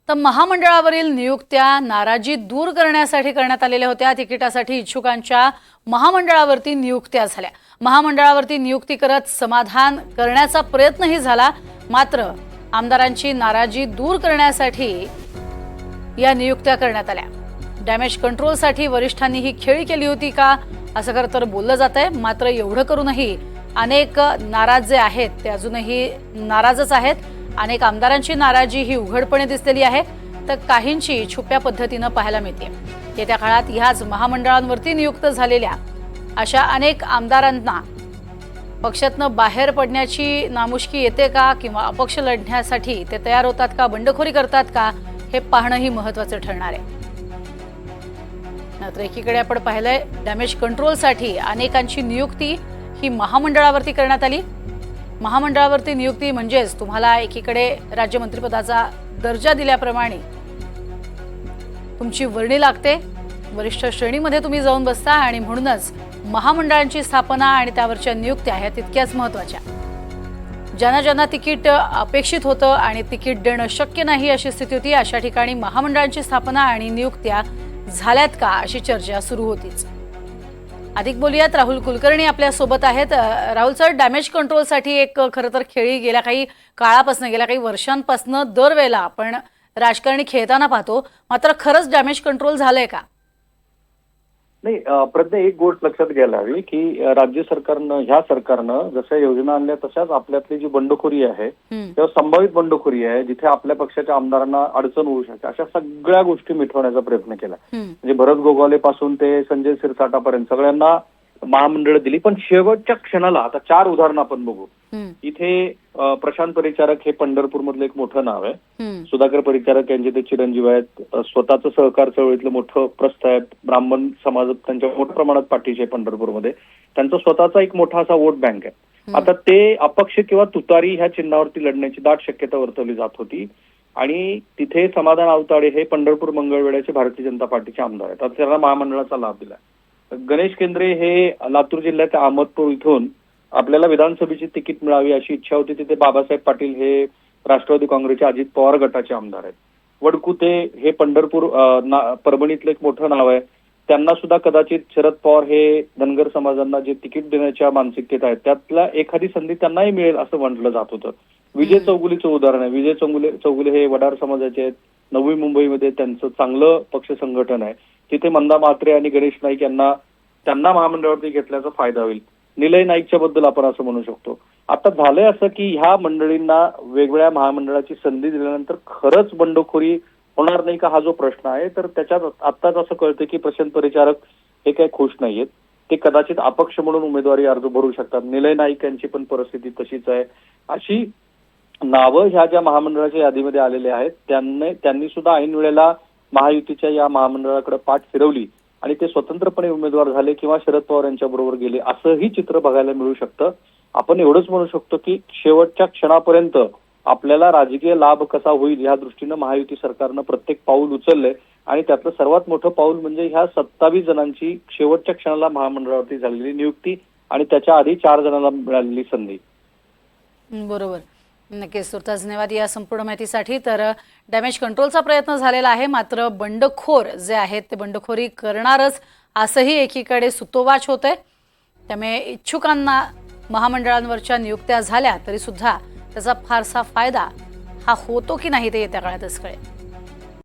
तर महामंडळावरील नियुक्त्या नाराजी दूर करण्यासाठी करण्यात आलेल्या होत्या। तिकिटासाठी इच्छुकांच्या महामंडळावरती नियुक्त्या झाल्या। महामंडळावरती नियुक्ती करत समाधान करण्याचा प्रयत्नही झाला, मात्र आमदारांची नाराजी दूर करण्यासाठी या नियुक्त्या करण्यात आल्या। डॅमेज कंट्रोलसाठी वरिष्ठांनी ही खेळी केली होती का असं खरं तर बोललं जातंय, मात्र एवढं करूनही अनेक नाराज जे आहेत ते अजूनही नाराजच आहेत। अनेक आमदारांची नाराजी ही उघडपणे दिसलेली आहे, तर काहींची छुप्या पद्धतीने पाहायला मिळते। येत्या काळात ह्याच महामंडळांवरती नियुक्त झालेल्या अशा अनेक आमदारांना पक्षातनं बाहेर पडण्याची नामुष्की येते का, किंवा अपक्ष लढण्यासाठी ते तयार होतात का, बंडखोरी करतात का, हे पाहणंही महत्त्वाचं ठरणार आहे। मात्र एकीकडे आपण पाहिलंय डॅमेज कंट्रोलसाठी अनेकांची नियुक्ती ही महामंडळावरती करण्यात आली। महामंडळावरती नियुक्ती म्हणजेच तुम्हाला एकीकडे राज्यमंत्रीपदाचा दर्जा दिल्याप्रमाणे तुमची वर्णी लागते, वरिष्ठ श्रेणीमध्ये तुम्ही जाऊन बसता, आणि म्हणूनच महामंडळांची स्थापना आणि त्यावरच्या नियुक्त्या ह्या तितक्याच महत्त्वाच्या। ज्यांना ज्यांना तिकीट अपेक्षित होतं आणि तिकीट देणं शक्य नाही अशी स्थिती होती, अशा ठिकाणी महामंडळांची स्थापना आणि नियुक्त्या झाल्यात का अशी चर्चा सुरू होतीच। अधिक बोलूयात, राहुल कुलकर्णी आपल्या सोबत आहेत। राहुल सर, डॅमेज कंट्रोलसाठी एक खरं तर खेळी गेल्या काही काळापासून, गेल्या काही वर्षांपासून दरवेळेला आपण राजकारणी खेळताना पाहतो, मात्र खरंच डॅमेज कंट्रोल झालंय का? नाही, प्रज्ञा, एक गोष्ट लक्षात घ्यायला हवी की राज्य सरकारनं, ह्या सरकारनं जशा योजना आणल्या तशाच आपल्यातली जी बंडखोरी आहे किंवा संभावित बंडखोरी आहे, जिथे आपल्या पक्षाच्या आमदारांना अडचण होऊ शकते, अशा सगळ्या गोष्टी मिटवण्याचा प्रयत्न केला। म्हणजे भरत गोगावले पासून ते संजय सिरसाटापर्यंत सगळ्यांना महामंडळ दिली, पण शेवटच्या क्षणाला, आता 4 उदाहरणं आपण बघू। इथे प्रशांत परिचारक हे पंढरपूर मधलं एक मोठं नाव आहे। सुधाकर परिचारक यांचे ते चिरंजीव आहेत, स्वतःचं सहकार चळवळीतलं मोठं प्रस्थ आहे, ब्राह्मण समाज त्यांच्या मोठ्या प्रमाणात पाठीचे आहे पंढरपूरमध्ये, त्यांचा स्वतःचा एक मोठा असा वोट बँक आहे। आता ते अपक्ष किंवा तुतारी ह्या चिन्हावरती लढण्याची दाट शक्यता वर्तवली जात होती, आणि तिथे समाधान आवताडे हे पंढरपूर मंगळवेढ्याचे भारतीय जनता पार्टीचे आमदार आहेत। आता त्यांना महामंडळाचा लाभ दिला। गणेश केंद्रे हे लातूर जिल्ह्याच्या अहमदपूर इथून आपल्याला विधानसभेची तिकीट मिळावी अशी इच्छा होती, तिथे बाबासाहेब पाटील हे राष्ट्रवादी काँग्रेसचे अजित पवार गटाचे आमदार आहेत। वडकुते हे पंढरपूर परभणीतलं एक मोठं नाव आहे, त्यांना सुद्धा कदाचित शरद पवार हे धनगर समाजांना जे तिकीट देण्याच्या मानसिकतेत आहेत त्यातल्या एखादी संधी त्यांनाही मिळेल असं म्हटलं जात होतं। विजय चौगुलेचं उदाहरण आहे। विजय चौगुले हे वडार समाजाचे आहेत, नवी मुंबईमध्ये त्यांचं चांगलं पक्ष संघटन आहे, तिथे मंदा म्हात्रे आणि गणेश नाईक त्यांना महामंडळावरती घेतल्याचा फायदा होईल। निलय नाईकच्या बद्दल आपण असं म्हणू शकतो। आता झालंय असं की ह्या मंडळींना वेगवेगळ्या महामंडळाची संधी दिल्यानंतर खरंच बंडखोरी होणार नाही का, हा जो प्रश्न आहे, तर त्याच्यात आत्ताच असं कळतं की प्रशांत परिचारक हे काही खुश नाहीयेत, ते कदाचित अपक्ष म्हणून उमेदवारी अर्ज भरू शकतात। निलय नाईक यांची पण परिस्थिती तशीच आहे। अशी नावं ह्या ज्या महामंडळाच्या यादीमध्ये आलेले आहेत त्यांनी सुद्धा ऐन वेळेला महायुतीच्या या महामंडळाकडे पाठ फिरवली आणि ते स्वतंत्रपणे उमेदवार झाले किंवा शरद पवार यांच्या बरोबर गेले, असंही चित्र बघायला मिळू शकतं। आपण एवढंच म्हणू शकतो की शेवटच्या क्षणापर्यंत आपल्याला राजकीय लाभ कसा होईल या दृष्टीनं महायुती सरकारनं प्रत्येक पाऊल उचललंय, आणि त्यातलं सर्वात मोठं पाऊल म्हणजे ह्या 27 जणांची शेवटच्या क्षणाला महामंडळावरती झालेली नियुक्ती आणि त्याच्या आधी 4 जणांना मिळालेली संधी। बरोबर, नक्कीच तुर्तास धन्यवाद या संपूर्ण माहितीसाठी। तर डॅमेज कंट्रोलचा प्रयत्न झालेला आहे, मात्र बंडखोर जे आहेत ते बंडखोरी करणारच असंही एकीकडे सुतोवाच होतंय। त्यामुळे इच्छुकांना महामंडळांवरच्या नियुक्त्या झाल्या तरी सुद्धा त्याचा फारसा फायदा हा होतो की नाही ते येत्या काळातच कळेल।